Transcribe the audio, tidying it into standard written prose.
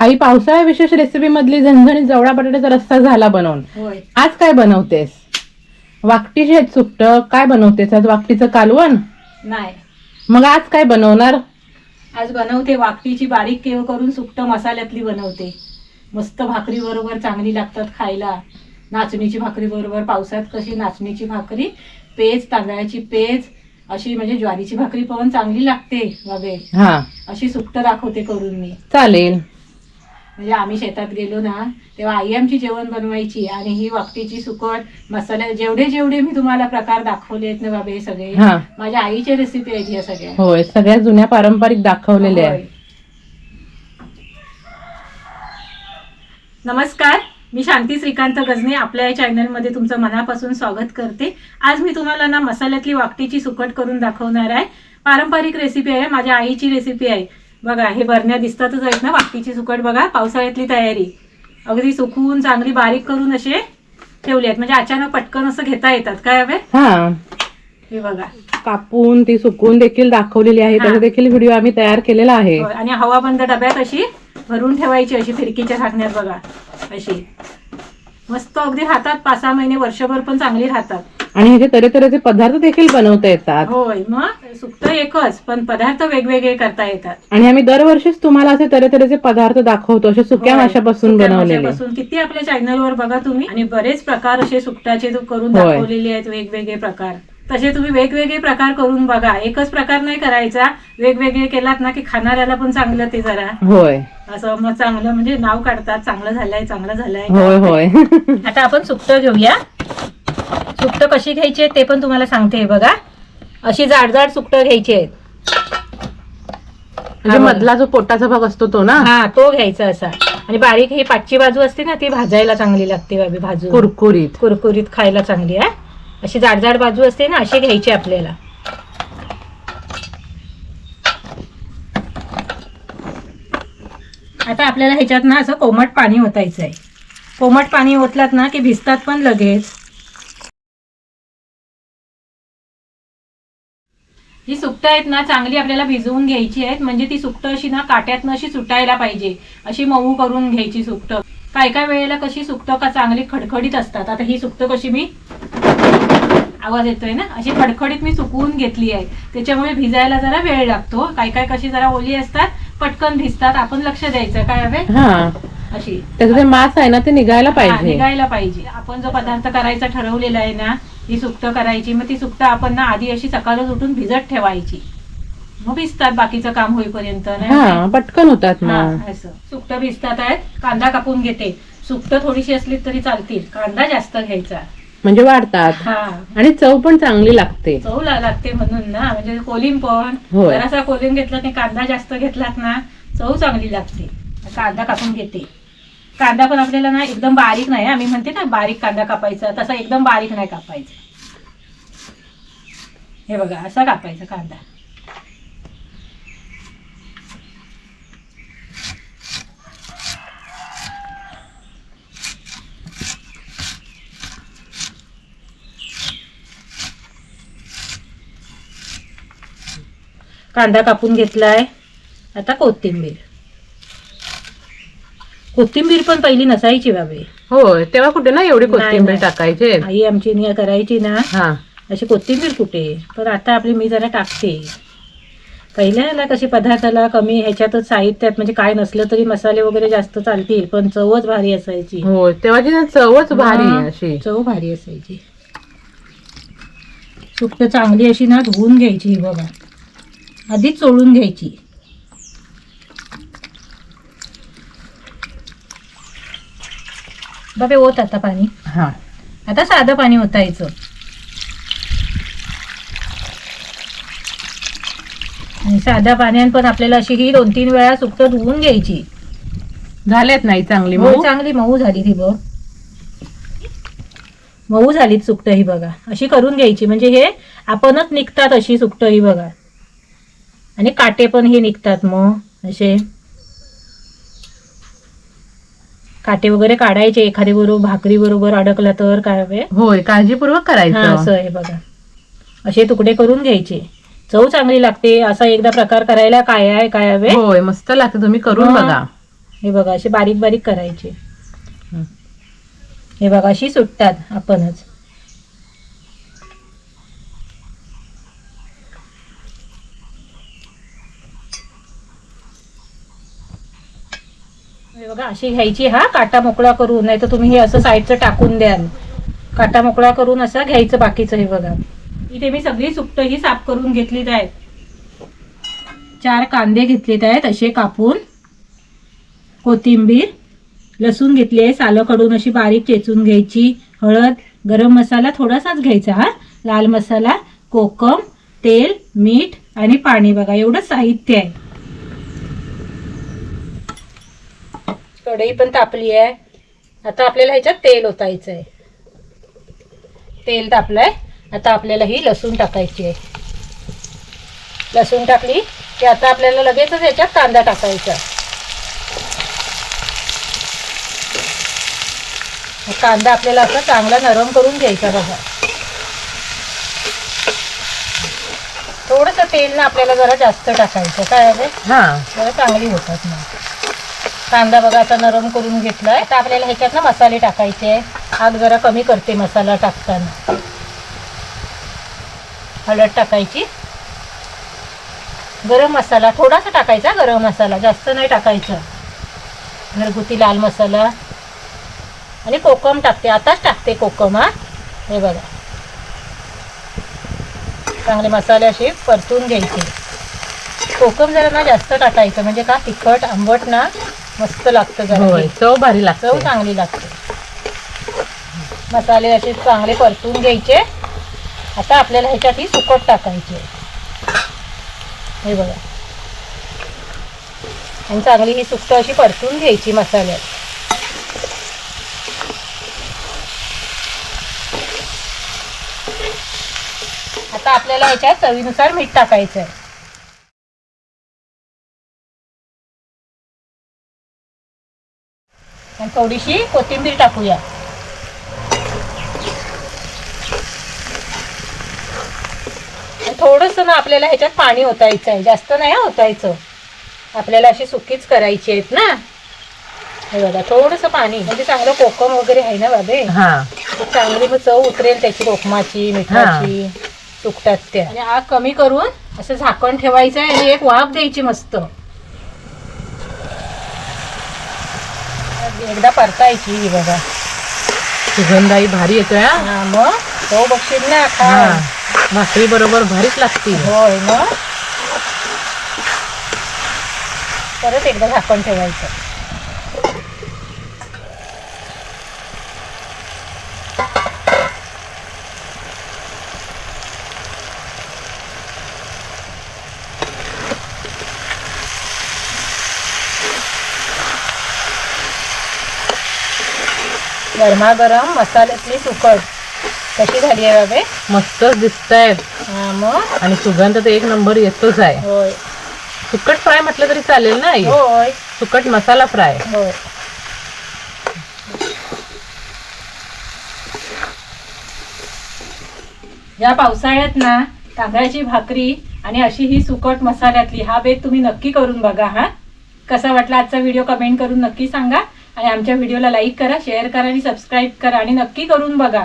आई, पावसाळ्या विशेष रेसिपी मधली झणझणीत जवळा बटाट्याचा रस्सा झाला बनवून. आज काय बनवतेस? वाकटीचे आहेत सुकट. काय बनवतेस आज? वाकटीचं कालवण नाही, मग आज काय बनवणार? आज बनवते वाकटीची बारीक केव करून सुकट मसाल्यातली बनवते. मस्त भाकरी बरोबर चांगली लागतात खायला. नाचणीची भाकरी बरोबर, पावसात कशी नाचणीची भाकरी, पेज, तांदळाची पेज, अशी म्हणजे ज्वारीची भाकरी पण चांगली लागते बाबे. हा, अशी सुकट दाखवते करून मी. चालेल. म्हणजे आम्ही शेतात गेलो ना तेव्हा आई आमची जेवण बनवायची आणि ही वाकटीची सुकट मसाल्या जेवढे मी तुम्हाला प्रकार दाखवले आहेत ना बाबे, हे सगळे हा, माझ्या आईच्या रेसिपी आहेत या सगळ्या. होय, सगळ्या जुन्या पारंपरिक दाखवलेल्या होय. आहेत. नमस्कार, मी शांती श्रीकांत गजने आपल्या या चॅनलमध्ये तुमचं मनापासून स्वागत करते. आज मी तुम्हाला ना मसाल्यातली वाकटीची सुकट करून दाखवणार आहे. पारंपरिक रेसिपी आहे, माझ्या आईची रेसिपी आहे. बघा, हे बरण्या दिसतातच आहेत ना वाकटीची सुकट. बघा, पावसाळ्यातली तयारी अगदी सुकवून चांगली बारीक करून असे ठेवले आहेत, म्हणजे अचानक पटकन असं घेता येतात. काय हवे? हा, हे बघा, कापून ती सुकवून देखील दाखवलेली आहे. त्याचा देखील व्हिडिओ आम्ही तयार केलेला आहे. होय, आणि हवाबंद डब्यात अशी भरून ठेवायची, अशी फिरकीच्या झाकण्यात. बघा, अशी मस्त अगदी राहतात 5-6 महिने, वर्षभर पण चांगली राहतात. आणि ह्याचे तऱ्हेतऱ्हेचे पदार्थ देखील बनवता येतात. होय, मग सुकत एकच पण पदार्थ वेगवेगळे करता येतात. आणि आम्ही दरवर्षीच तुम्हाला असे तऱ्हेतऱ्हेचे पदार्थ दाखवतो, असे सुक्या होय, माशापासून सुक्या बनवलेले. माशापासून किती आपल्या चॅनलवर बघा तुम्ही, आणि बरेच प्रकार असे सुकटाचे करून होय. दाखवलेले आहेत, वेगवेगळे प्रकार. तसे तुम्ही वेगवेगळे प्रकार करून बघा. एकच प्रकार नाही करायचा, वेगवेगळे केलात ना की खाणाऱ्याला पण चांगलं ते जरा होय असं मग चांगलं म्हणजे नाव काढतात, चांगलं झालंय, चांगलं झालंय. होय होय. आता आपण सुकट घेऊया. सुकट कशी घ्यायची ते पण तुम्हाला सांगते. बघा, अशी जाड सुकट घ्यायची आहेत. म्हणजे मधला जो पोटाचा भाग असतो तो ना, हा, तो घ्यायचा असा. आणि बारीक ही पाठची बाजू असते ना, ती भाजायला चांगली लागते बाबी. भाजू कुरकुरीत कुरकुरीत खायला चांगली आहे. अशी जाड बाजू असते ना, अशी घ्यायची आपल्याला. आता आपल्याला ह्याच्यात ना असं कोमट पाणी ओतायचं आहे. कोमट पाणी ओतलात ना की भिजतात पण लगेच. ही सुकट आहेत ना चांगली आपल्याला भिजवून घ्यायची आहेत, म्हणजे ती सुकट अशी ना काट्यातनं अशी सुटायला पाहिजे, अशी मऊ करून घ्यायची सुकट. काय वेळेला कशी सुकट का चांगली खडखडीत असतात. आता ही सुकट कशी मी, आवाज येतोय ना, अशी खडखडीत मी सुकवून घेतली आहे. त्याच्यामुळे भिजायला जरा वेळ लागतो. काय कशी जरा ओली असतात, पटकन भिजतात. आपण लक्ष द्यायचं. काय हवे? हा, अशी त्याचं जे मांस आहे ना ते निघायला हा, पाहिजे. निघायला पाहिजे. आपण जो पदार्थ करायचा ठरवलेला आहे ना, ही सुकट करायची, मग ती सुकट आपण ना आधी अशी सकाळच उठून भिजत ठेवायची, मग भिजतात बाकीचं काम होईपर्यंत. हा, पटकन होतात मग. असं सुकट भिजतात आहेत. कांदा कापून घेते. सुकट थोडीशी असली तरी चालतील, कांदा जास्त घ्यायचा, म्हणजे वाढतात. हा, आणि चव पण चांगली लागते. चव लागते म्हणून ना, म्हणजे कोलिंग पण होय. जरासा कोलिंग घेतला नाही, कांदा जास्त घेतलात ना, चव चांगली लागते. कांदा कापून घेते. कांदा पण आपल्याला ना एकदम बारीक नाही, आम्ही म्हणते ना बारीक कांदा कापायचा, तसा एकदम बारीक नाही कापायचा. हे बघा, असा कापायचा कांदा. कांदा कापून घेतलाय. आता कोथिंबीर पण पहिली नसायची बाबे. होय, तेव्हा कुठे ना एवढी कोथिंबीर नाही. टाकायचे. आई आमची करायची ना हा, अशी कोथिंबीर कुठे, पण आता आपली मी जरा टाकते. पहिल्याला कशी पदार्थाला कमी ह्याच्यातच साहित्यात, म्हणजे काय नसलं तरी मसाले वगैरे जास्त चालतील, पण चवच भारी असायची. होय, तेव्हाची ना चवच भारी हा, अशी. चव भारी असायची. सुकट चांगली अशी ना धुवून घ्यायची. बघा, आधीच चोळून घ्यायची. बाबे ओत आता पाणी. हा, आता साधं पाणी ओतायचं. आणि साध्या पाण्याने पण आपल्याला अशी ही 2-3 वेळा सुकट धुवून घ्यायची. झालेत नाही चांगली हो, मऊ. चांगली मऊ झाली ती. बघ, मऊ झालीत सुकट ही. बघा, अशी करून घ्यायची, म्हणजे हे आपणच निघतात अशी सुकट ही. बघा, आणि काटे पण हे निघतात. मग असे काटे वगैरे काढायचे. एखादी बरोबर भाकरी बरोबर अडकला तर काय हवे. होय, काळजीपूर्वक करायचं. असं आहे. बघा, असे तुकडे करून घ्यायचे. चव चांगली लागते. असा एकदा प्रकार करायला काय हवे. होय, मस्त लागते. तुम्ही करून बघा. हे बघा असे बारीक बारीक करायचे. हे बघा अशी सुटतात आपणच. हे बघा अशी घ्यायची. हा काटा मोकळा करून, नाही तर तुम्ही हे असं साईडचं टाकून द्याल. काटा मोकळा करून असं घ्यायचं बाकीचं. हे बघा इथे मी सगळी सुकटं ही साफ करून घेतलीत आहेत. 4 कांदे घेतलेत आहेत असे कापून, कोथिंबीर, लसूण घेतली आहे सालं काढून अशी बारीक चेचून घ्यायची, हळद, गरम मसाला थोडासाच घ्यायचा, हा लाल मसाला, कोकम, तेल, मीठ आणि पाणी. बघा एवढं साहित्य आहे. कढई पण तापली आहे. आता आपल्याला ह्याच्यात तेल ओतायचं आहे. तेल तापलंय. आता आपल्याला ही लसूण टाकायची आहे. लसूण टाकली की आता आपल्याला लगेचच याच्यात कांदा टाकायचा. कांदा आपल्याला असा चांगला नरम करून घ्यायचा. बघा थोडंसं तेल ना आपल्याला जरा जास्त टाकायचं. काय आहे जरा चांगली होतात ना. कांदा बघा आता नरम करून घेतलाय. आता आपल्याला ह्याच्यात ना मसाले टाकायचे आहे. आग जरा कमी करते मसाला टाकताना. हळद टाकायची, गरम मसाला थोडासा टाकायचा, गरम मसाला जास्त नाही टाकायचा, घरगुती लाल मसाला आणि कोकम टाकते. आताच टाकते कोकम. हा हे बघा चांगले मसाले असे परतून घ्यायचे. कोकम जरा ना जास्त टाकायचं म्हणजे का तिखट आंबट ना मस्त लागतं. जरा चव भारी लागते, चव चांगली लागते. मसाले असे चांगले परतून घ्यायचे. आता आपल्याला ह्याच्यात ही सुकट टाकायची. हे बघा आणि चांगली ही सुकट अशी परतून घ्यायची मसाल्यात. आता आपल्याला ह्याच्यात चवीनुसार मीठ टाकायचं आहे. आणि थोडीशी कोथिंबीर टाकूया. थोडंसं ना आपल्याला ह्याच्यात पाणी ओतायचं आहे. जास्त नाही ओतायचं. आपल्याला अशी सुकीच करायची आहेत ना. हे बघा थोडंसं पाणी म्हणजे चांगलं कोकम वगैरे आहे ना बाबे. चांगली मग चव उतरेल त्याची कोकमाची मिठाची सुकटात त्या. आणि आग कमी करून असं झाकण ठेवायचं आहे आणि एक वाफ द्यायची मस्त. एकदा परतायची. ही बघा सुगंधाई भारी येतोय. हा मग तो बघशील ना खा भाकरी बरोबर भारीच लागते. होय मग परत एकदा झाकण ठेवायचं. गरमागरम मसाल्यातली सुकट कशी झाली आहे बाबे. मस्तच दिसतायत. हा मग आणि सुगंध तर एक नंबर येतोच आहे. होय सुकट फ्राय म्हटलं तरी चालेल ना. होय सुकट मसाला फ्राय. होय या पावसाळ्यात ना तांदळाची भाकरी आणि अशी ही सुकट मसाल्यातली हा बेत तुम्ही नक्की करून बघा. हा कसा वाटला आजचा व्हिडिओ कमेंट करून नक्की सांगा. आणि आमच्या व्हिडिओला लाईक करा, शेअर करा आणि सबस्क्राईब करा आणि नक्की करून बघा.